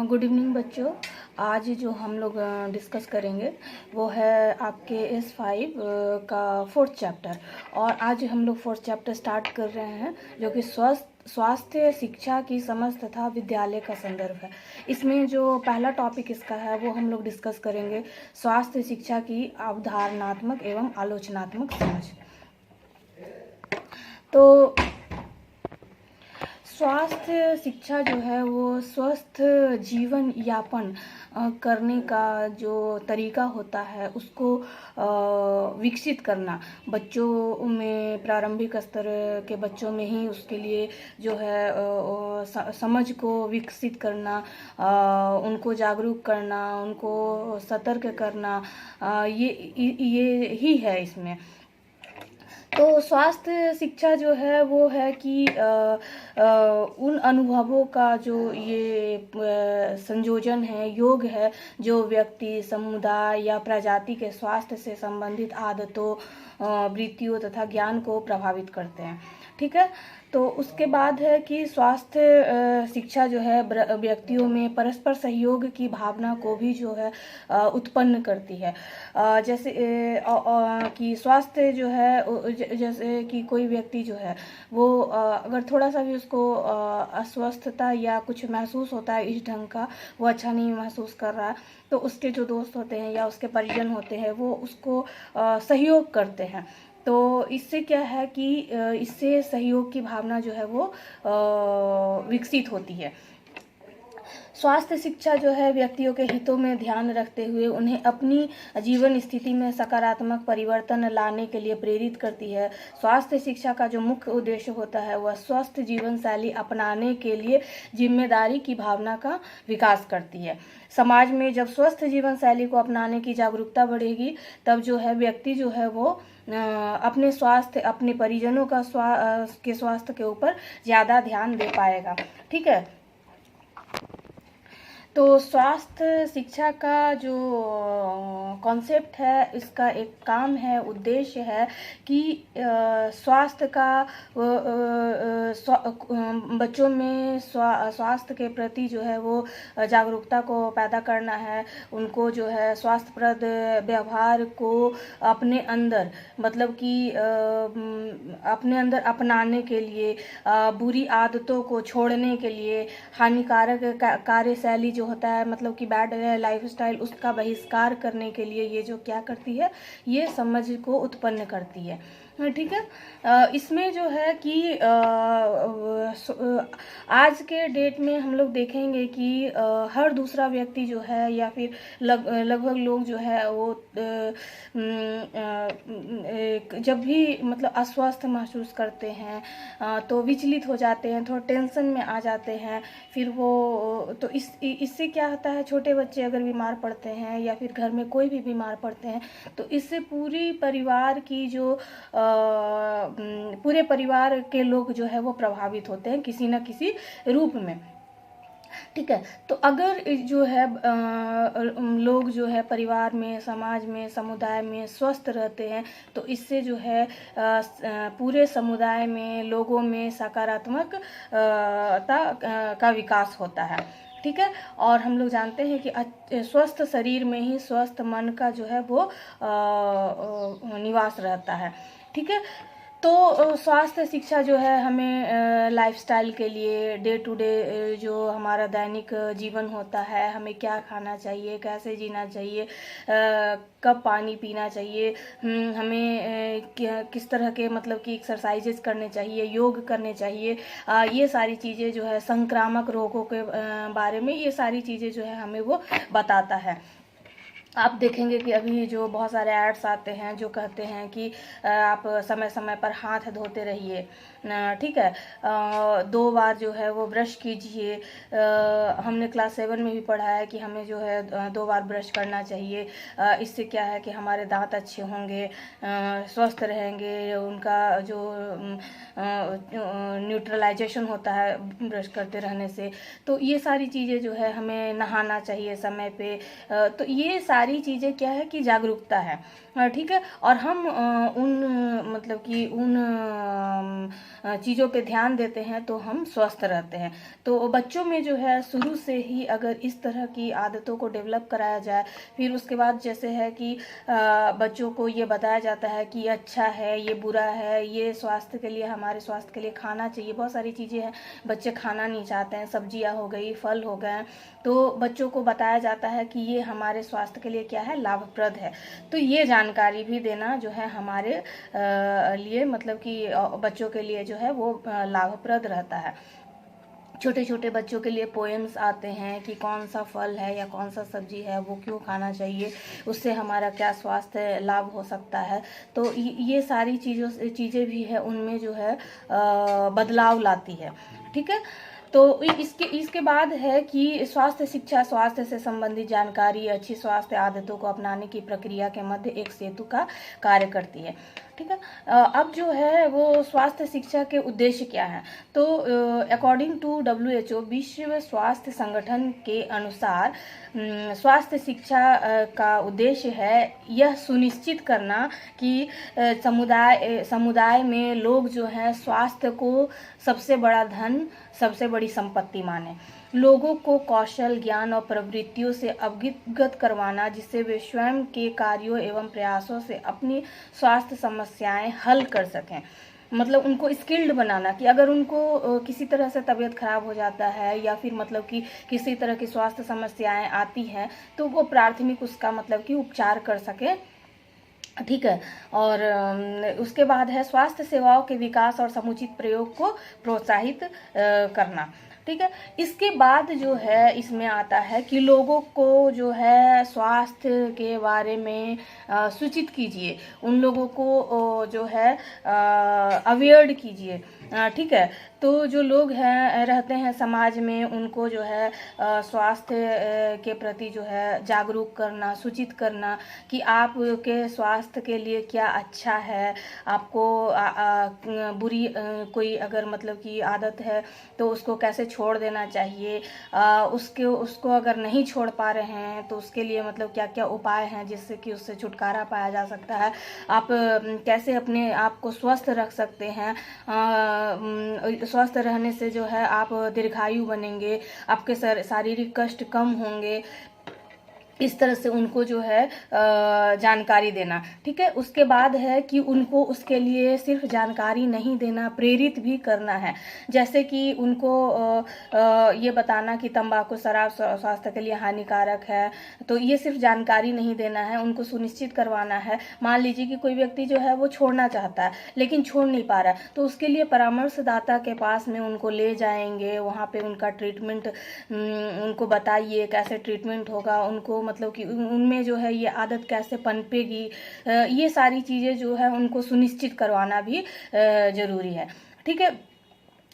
Good evening बच्चों। आज जो हम लोग डिस्कस करेंगे वो है आपके S5 का 4th चैप्टर। और आज हम लोग 4th चैप्टर स्टार्ट कर रहे हैं, जो कि स्वास्थ्य शिक्षा की समझ तथा विद्यालय का संदर्भ है। इसमें जो पहला टॉपिक इसका है वो हम लोग डिस्कस करेंगे स्वास्थ्य शिक्षा की अवधारणात्मक एवं आलोचनात्मक समझ। तो स्वास्थ्य शिक्षा जो है वो स्वस्थ जीवन यापन करने का जो तरीका होता है उसको विकसित करना, बच्चों में प्रारंभिक स्तर के बच्चों में ही उसके लिए जो है समझ को विकसित करना, उनको जागरूक करना, उनको सतर्क करना, ये ही है इसमें। तो स्वास्थ्य शिक्षा जो है वो है कि उन अनुभवों का जो ये संयोजन है, योग है, जो व्यक्ति, समुदाय या प्रजाति के स्वास्थ्य से संबंधित आदतों, वृत्तियों तथा ज्ञान को प्रभावित करते हैं। ठीक है। तो उसके बाद है कि स्वास्थ्य शिक्षा जो है व्यक्तियों में परस्पर सहयोग की भावना को भी जो है उत्पन्न करती है। जैसे कि स्वास्थ्य जो है, जैसे कि कोई व्यक्ति जो है वो अगर थोड़ा सा भी उसको अस्वस्थता या कुछ महसूस होता है इस ढंग का, वो अच्छा नहीं महसूस कर रहा है, तो उसके जो दोस्त होते हैं या उसके परिजन होते हैं वो उसको सहयोग करते हैं। तो इससे क्या है कि इससे सहयोग की भावना जो है वो विकसित होती है। स्वास्थ्य शिक्षा जो है व्यक्तियों के हितों में ध्यान रखते हुए उन्हें अपनी जीवन स्थिति में सकारात्मक परिवर्तन लाने के लिए प्रेरित करती है। स्वास्थ्य शिक्षा का जो मुख्य उद्देश्य होता है वह स्वस्थ जीवन शैली अपनाने के लिए जिम्मेदारी की भावना का विकास करती है। समाज में जब स्वस्थ जीवन शैली को अपनाने की जागरूकता बढ़ेगी, तब जो है व्यक्ति जो है वो अपने स्वास्थ्य, अपने परिजनों का स्वास्थ्य के ऊपर ज़्यादा ध्यान दे पाएगा। ठीक है। तो स्वास्थ्य शिक्षा का जो कॉन्सेप्ट है, इसका एक काम है, उद्देश्य है कि स्वास्थ्य का बच्चों में स्वास्थ्य के प्रति जो है वो जागरूकता को पैदा करना है। उनको जो है स्वास्थ्यप्रद व्यवहार को अपने अंदर, मतलब कि अपने अंदर अपनाने के लिए, बुरी आदतों को छोड़ने के लिए, हानिकारक कार्यशैली जो होता है, मतलब कि बैड लाइफस्टाइल, उसका बहिष्कार करने के लिए ये जो क्या करती है, ये समझ को उत्पन्न करती है। ठीक है। इसमें जो है कि आज के डेट में हम लोग देखेंगे कि हर दूसरा व्यक्ति जो है या फिर लगभग लोग जो है वो जब भी मतलब अस्वस्थ महसूस करते हैं तो विचलित हो जाते हैं, थोड़ा टेंशन में आ जाते हैं। फिर वो तो इससे क्या होता है, छोटे बच्चे अगर बीमार पड़ते हैं या फिर घर में कोई भी बीमार पड़ते हैं तो इससे पूरी परिवार की जो पूरे परिवार के लोग जो है वो प्रभावित होते हैं किसी न किसी रूप में। ठीक है। तो अगर जो है लोग जो है परिवार में, समाज में, समुदाय में स्वस्थ रहते हैं तो इससे जो है पूरे समुदाय में, लोगों में सकारात्मकता का विकास होता है। ठीक है। और हम लोग जानते हैं कि स्वस्थ शरीर में ही स्वस्थ मन का जो है वो निवास रहता है। ठीक है। तो स्वास्थ्य शिक्षा जो है हमें लाइफस्टाइल के लिए, डे टू डे जो हमारा दैनिक जीवन होता है, हमें क्या खाना चाहिए, कैसे जीना चाहिए, कब पानी पीना चाहिए, हमें किस तरह के मतलब कि एक्सरसाइजेस करने चाहिए, योग करने चाहिए, ये सारी चीज़ें जो है संक्रामक रोगों के बारे में, ये सारी चीज़ें जो है हमें वो बताता है। आप देखेंगे कि अभी जो बहुत सारे एड्स आते हैं जो कहते हैं कि आप समय समय पर हाथ धोते रहिए, ठीक है, 2 बार जो है वो ब्रश कीजिए। हमने क्लास 7 में भी पढ़ा है कि हमें जो है 2 बार ब्रश करना चाहिए। इससे क्या है कि हमारे दांत अच्छे होंगे, स्वस्थ रहेंगे, उनका जो न्यूट्रलाइजेशन होता है ब्रश करते रहने से। तो ये सारी चीज़ें जो है हमें नहाना चाहिए समय पे। तो ये सारी चीज़ें क्या है कि जागरूकता है, ठीक है। और हम मतलब कि उन चीज़ों पे ध्यान देते हैं तो हम स्वस्थ रहते हैं। तो बच्चों में जो है शुरू से ही अगर इस तरह की आदतों को डेवलप कराया जाए, फिर उसके बाद जैसे है कि बच्चों को ये बताया जाता है कि अच्छा है, ये बुरा है, ये स्वास्थ्य के लिए, हमारे स्वास्थ्य के लिए खाना चाहिए। बहुत सारी चीज़ें हैं बच्चे खाना नहीं चाहते हैं, सब्जियां हो गई, फल हो गए, तो बच्चों को बताया जाता है कि ये हमारे स्वास्थ्य के लिए क्या है, लाभप्रद है। तो ये जानकारी भी देना जो है हमारे लिए, मतलब कि बच्चों के लिए जो है वो लाभप्रद रहता है। छोटे छोटे बच्चों के लिए पोएम्स आते हैं कि कौन सा फल है या कौन सा सब्जी है वो क्यों खाना चाहिए, उससे हमारा क्या स्वास्थ्य लाभ हो सकता है। तो ये सारी चीज़ें भी है, उनमें जो है बदलाव लाती है, ठीक है। तो इसके बाद है कि स्वास्थ्य शिक्षा स्वास्थ्य से संबंधित जानकारी, अच्छी स्वास्थ्य आदतों को अपनाने की प्रक्रिया के मध्य एक सेतु का कार्य करती है, ठीक है। अब जो है वो स्वास्थ्य शिक्षा के उद्देश्य क्या है, तो अकॉर्डिंग टू WHO विश्व स्वास्थ्य संगठन के अनुसार स्वास्थ्य शिक्षा का उद्देश्य है यह सुनिश्चित करना कि समुदाय में लोग जो है स्वास्थ्य को सबसे बड़ा धन, सबसे बड़ी संपत्ति माने। लोगों को कौशल, ज्ञान और प्रवृत्तियों से अवगत करवाना जिससे वे स्वयं के कार्यों एवं प्रयासों से अपनी स्वास्थ्य समस्याएं हल कर सकें। मतलब उनको स्किल्ड बनाना कि अगर उनको किसी तरह से तबीयत खराब हो जाता है या फिर मतलब कि किसी तरह की स्वास्थ्य समस्याएं आती हैं तो वो प्राथमिक उसका मतलब कि उपचार कर सके, ठीक है। और उसके बाद है स्वास्थ्य सेवाओं के विकास और समुचित प्रयोग को प्रोत्साहित करना, ठीक है। इसके बाद जो है इसमें आता है कि लोगों को जो है स्वास्थ्य के बारे में सूचित कीजिए, उन लोगों को जो है अवेयर कीजिए, ठीक है। तो जो लोग हैं रहते हैं समाज में, उनको जो है स्वास्थ्य के प्रति जो है जागरूक करना, सूचित करना कि आपके स्वास्थ्य के लिए क्या अच्छा है। आपको बुरी कोई अगर मतलब की आदत है तो उसको कैसे छोड़ देना चाहिए, उसको अगर नहीं छोड़ पा रहे हैं तो उसके लिए मतलब क्या क्या उपाय हैं जिससे कि उससे छुटकारा पाया जा सकता है। आप कैसे अपने आप को स्वस्थ रख सकते हैं, स्वस्थ रहने से जो है आप दीर्घायु बनेंगे, आपके शारीरिक कष्ट कम होंगे। इस तरह से उनको जो है जानकारी देना, ठीक है। उसके बाद है कि उनको उसके लिए सिर्फ जानकारी नहीं देना, प्रेरित भी करना है। जैसे कि उनको ये बताना कि तंबाकू शराब स्वास्थ्य के लिए हानिकारक है, तो ये सिर्फ जानकारी नहीं देना है, उनको सुनिश्चित करवाना है। मान लीजिए कि कोई व्यक्ति जो है वो छोड़ना चाहता है लेकिन छोड़ नहीं पा रहा है, तो उसके लिए परामर्शदाता के पास में उनको ले जाएंगे, वहाँ पे उनका ट्रीटमेंट उनको बताइए कैसे ट्रीटमेंट होगा, उनको मतलब कि उनमें जो है ये आदत कैसे पनपेगी, ये सारी चीज़ें जो है उनको सुनिश्चित करवाना भी जरूरी है, ठीक है।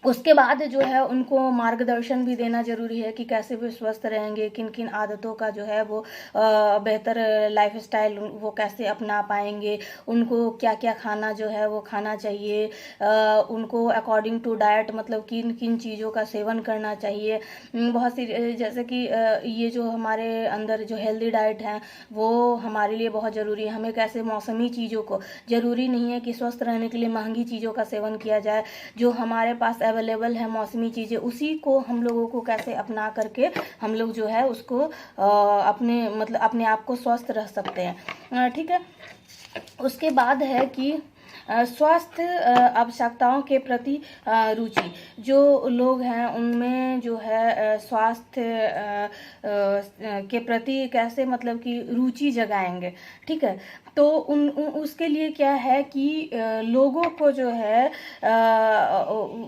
उसके बाद जो है उनको मार्गदर्शन भी देना जरूरी है कि कैसे वे स्वस्थ रहेंगे, किन किन आदतों का जो है वो बेहतर लाइफस्टाइल वो कैसे अपना पाएंगे, उनको क्या क्या खाना जो है वो खाना चाहिए, उनको अकॉर्डिंग टू डाइट मतलब किन किन चीज़ों का सेवन करना चाहिए। बहुत सी जैसे कि ये जो हमारे अंदर जो हेल्दी डाइट है वो हमारे लिए बहुत ज़रूरी है। हमें कैसे मौसमी चीज़ों को, ज़रूरी नहीं है कि स्वस्थ रहने के लिए महंगी चीज़ों का सेवन किया जाए, जो हमारे पास अवेलेबल है मौसमी चीज़ें उसी को हम लोगों को कैसे अपना करके हम लोग जो है उसको अपने मतलब अपने आप को स्वस्थ रख सकते हैं, ठीक है। उसके बाद है कि स्वास्थ्य आवश्यकताओं के प्रति रुचि, जो लोग हैं उनमें जो है स्वास्थ्य के प्रति कैसे मतलब कि रुचि जगाएंगे, ठीक है। तो उसके लिए क्या है कि लोगों को जो है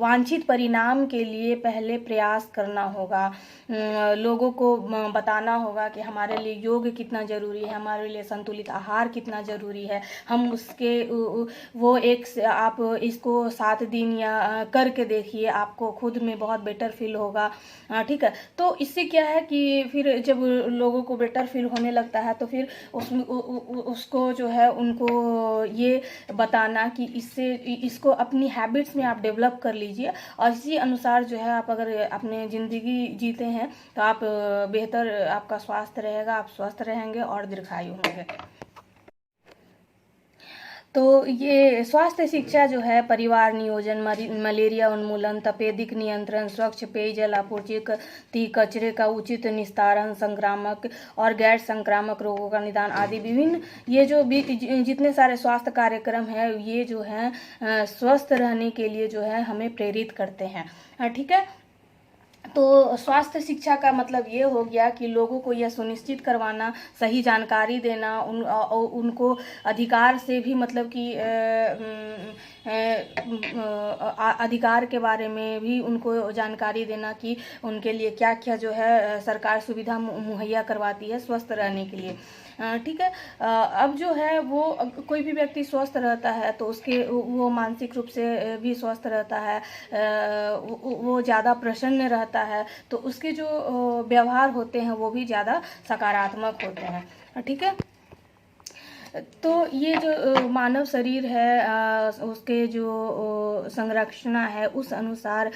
वांछित परिणाम के लिए पहले प्रयास करना होगा, लोगों को बताना होगा कि हमारे लिए योग कितना ज़रूरी है, हमारे लिए संतुलित आहार कितना ज़रूरी है, हम उसके वो एक से आप इसको 7 दिन या करके देखिए, आपको खुद में बहुत बेटर फील होगा। ठीक है, तो इससे क्या है कि फिर जब लोगों को बेटर फील होने लगता है तो फिर उसको जो है उनको ये बताना कि इसको अपनी हैबिट्स में आप डेवलप कर लीजिए, और इसी अनुसार जो है आप अगर अपने ज़िंदगी जीते हैं तो आप बेहतर आपका स्वास्थ्य रहेगा, आप स्वस्थ रहेंगे और दीर्घायु होंगे। तो ये स्वास्थ्य शिक्षा जो है परिवार नियोजन, मलेरिया उन्मूलन, तपेदिक नियंत्रण, स्वच्छ पेयजल आपूर्ति, कचरे का उचित निस्तारण, संक्रामक और गैर संक्रामक रोगों का निदान आदि विभिन्न ये जो भी जितने सारे स्वास्थ्य कार्यक्रम है ये जो है स्वस्थ रहने के लिए जो है हमें प्रेरित करते हैं। ठीक है, तो स्वास्थ्य शिक्षा का मतलब ये हो गया कि लोगों को यह सुनिश्चित करवाना, सही जानकारी देना, उनको अधिकार से भी मतलब कि अधिकार के बारे में भी उनको जानकारी देना कि उनके लिए क्या क्या जो है सरकार सुविधा मुहैया करवाती है स्वस्थ रहने के लिए। ठीक है, अब जो है वो कोई भी व्यक्ति स्वस्थ रहता है तो उसके वो मानसिक रूप से भी स्वस्थ रहता है, वो ज़्यादा प्रसन्न रहता है, तो उसके जो व्यवहार होते हैं वो भी ज़्यादा सकारात्मक होते हैं। ठीक है, तो ये जो मानव शरीर है उसके जो संरचना है उस अनुसार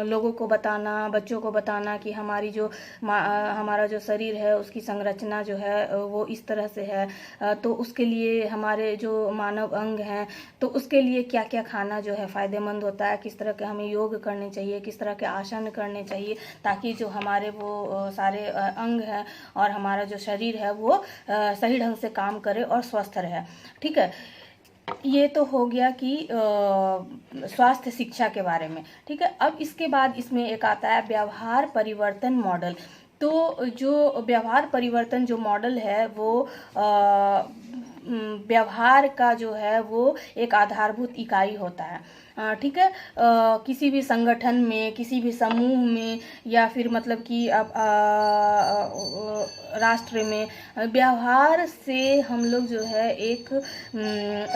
लोगों को बताना, बच्चों को बताना कि हमारी जो हमारा जो शरीर है उसकी संरचना जो है वो इस तरह से है, तो उसके लिए हमारे जो मानव अंग हैं तो उसके लिए क्या क्या खाना जो है फ़ायदेमंद होता है, किस तरह के हमें योग करने चाहिए, किस तरह के आसन करने चाहिए, ताकि जो हमारे वो सारे अंग हैं और हमारा जो शरीर है वो सही ढंग से काम करे और स्वस्थ रहे। ठीक है, ये तो हो गया कि स्वास्थ्य शिक्षा के बारे में। ठीक है, अब इसके बाद इसमें एक आता है व्यवहार परिवर्तन मॉडल। तो जो व्यवहार परिवर्तन जो मॉडल है वो व्यवहार का जो है वो एक आधारभूत इकाई होता है। ठीक है, किसी भी संगठन में, किसी भी समूह में या फिर मतलब कि अब राष्ट्र में व्यवहार से हम लोग जो है एक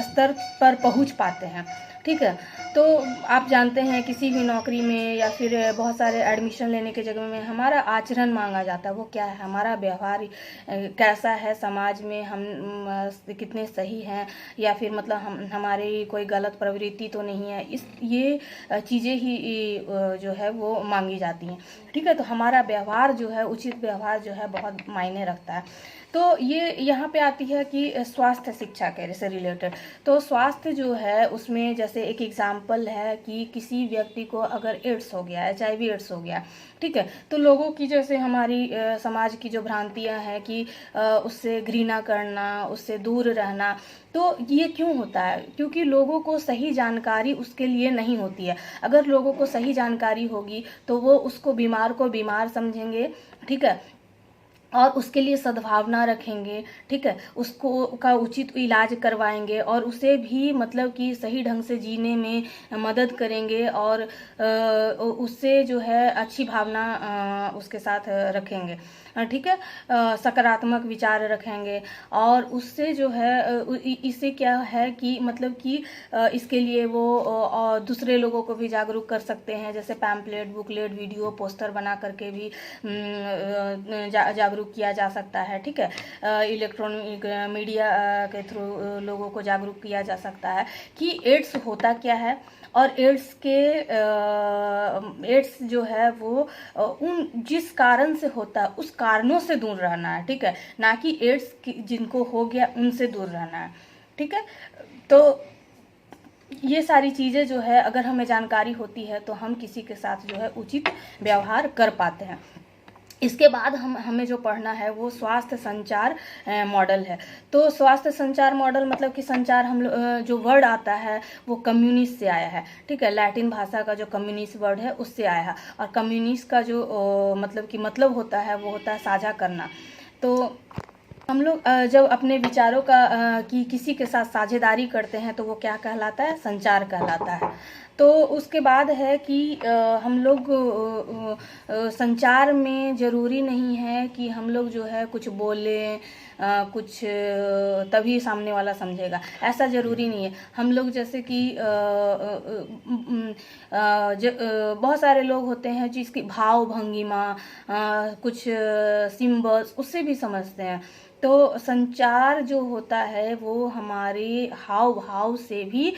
स्तर पर पहुंच पाते हैं। ठीक है, तो आप जानते हैं किसी भी नौकरी में या फिर बहुत सारे एडमिशन लेने के जगह में हमारा आचरण मांगा जाता है। वो क्या है, हमारा व्यवहार कैसा है, समाज में हम कितने सही हैं या फिर मतलब हमारी कोई गलत प्रवृत्ति तो नहीं है, ये चीज़ें ही जो है वो मांगी जाती हैं। ठीक है, तो हमारा व्यवहार जो है, उचित व्यवहार जो है बहुत मायने रखता है। तो ये यहाँ पे आती है कि स्वास्थ्य शिक्षा के से रिलेटेड। तो स्वास्थ्य जो है उसमें जैसे एक एग्जाम्पल है कि किसी व्यक्ति को अगर एड्स हो गया है, HIV एड्स हो गया, ठीक है, तो लोगों की जैसे हमारी समाज की जो भ्रांतियाँ हैं कि उससे घृणा करना, उससे दूर रहना, तो ये क्यों होता है? क्योंकि लोगों को सही जानकारी उसके लिए नहीं होती है। अगर लोगों को सही जानकारी होगी तो वो उसको बीमार को बीमार समझेंगे। ठीक है, और उसके लिए सद्भावना रखेंगे। ठीक है, उसको का उचित इलाज करवाएंगे और उसे भी मतलब कि सही ढंग से जीने में मदद करेंगे और उससे जो है अच्छी भावना उसके साथ रखेंगे। ठीक है, सकारात्मक विचार रखेंगे और उससे जो है इससे क्या है कि मतलब कि इसके लिए वो दूसरे लोगों को भी जागरूक कर सकते हैं, जैसे पैम्पलेट, बुकलेट, वीडियो, पोस्टर बना करके भी जागरूक किया जा सकता है। ठीक है, इलेक्ट्रॉनिक मीडिया के थ्रू लोगों को जागरूक किया जा सकता है कि एड्स होता क्या है और एड्स जो है वो उन जिस कारण से होता है उस कारणों से दूर रहना है। ठीक है, ना कि एड्स जिनको हो गया उनसे दूर रहना है। ठीक है, तो ये सारी चीज़ें जो है अगर हमें जानकारी होती है तो हम किसी के साथ जो है उचित व्यवहार कर पाते हैं। इसके बाद हमें जो पढ़ना है वो स्वास्थ्य संचार मॉडल है। तो स्वास्थ्य संचार मॉडल मतलब कि संचार हम जो वर्ड आता है वो कम्युनिस्ट से आया है। ठीक है, लैटिन भाषा का जो कम्युनिस्ट वर्ड है उससे आया है और कम्युनिस्ट का जो मतलब होता है वो होता है साझा करना। तो हम लोग जब अपने विचारों का किसी के साथ साझेदारी करते हैं तो वो क्या कहलाता है, संचार कहलाता है। तो उसके बाद है कि हम लोग संचार में ज़रूरी नहीं है कि हम लोग जो है कुछ बोलें, कुछ तभी सामने वाला समझेगा, ऐसा ज़रूरी नहीं है। हम लोग जैसे कि बहुत सारे लोग होते हैं जिसकी भाव भंगिमा, कुछ सिम्बल्स उससे भी समझते हैं। तो संचार जो होता है वो हमारे हाव भाव से भी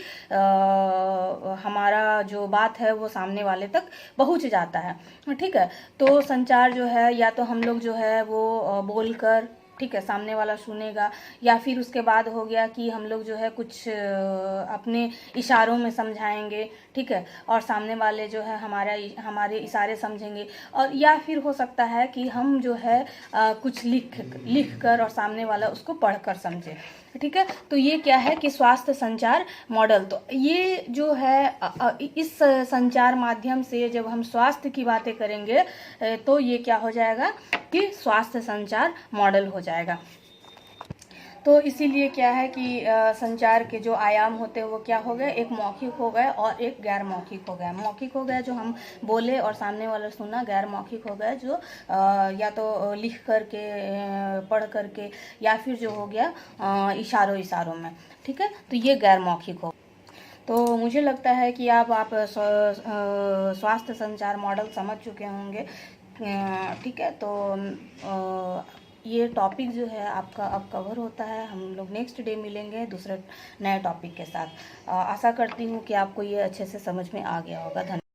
हमारा जो बात है वो सामने वाले तक पहुंच जाता है, ठीक है। तो संचार जो है या तो हम लोग जो है वो बोलकर, ठीक है, सामने वाला सुनेगा, या फिर उसके बाद हो गया कि हम लोग जो है कुछ अपने इशारों में समझाएंगे, ठीक है, और सामने वाले जो है हमारे इशारे समझेंगे। और या फिर हो सकता है कि हम जो है कुछ लिख कर और सामने वाला उसको पढ़कर समझे, ठीक है। तो ये क्या है कि स्वास्थ्य संचार मॉडल। तो ये जो है इस संचार माध्यम से जब हम स्वास्थ्य की बातें करेंगे तो ये क्या हो जाएगा कि स्वास्थ्य संचार मॉडल हो जाएगा। तो इसीलिए क्या है कि संचार के जो आयाम होते हैं वो क्या हो गए, एक मौखिक हो गए और एक गैर मौखिक हो गया। मौखिक हो गया जो हम बोले और सामने वाला सुना, गैर मौखिक हो गया जो या तो लिख करके, पढ़ करके, या फिर जो हो गया इशारों में, ठीक है। तो ये गैर मौखिक हो। तो मुझे लगता है कि आप स्वास्थ्य संचार मॉडल समझ चुके होंगे, ठीक है। तो ये टॉपिक जो है आपका अब कवर होता है। हम लोग नेक्स्ट डे मिलेंगे दूसरे नए टॉपिक के साथ। आशा करती हूँ कि आपको ये अच्छे से समझ में आ गया होगा। धन्यवाद।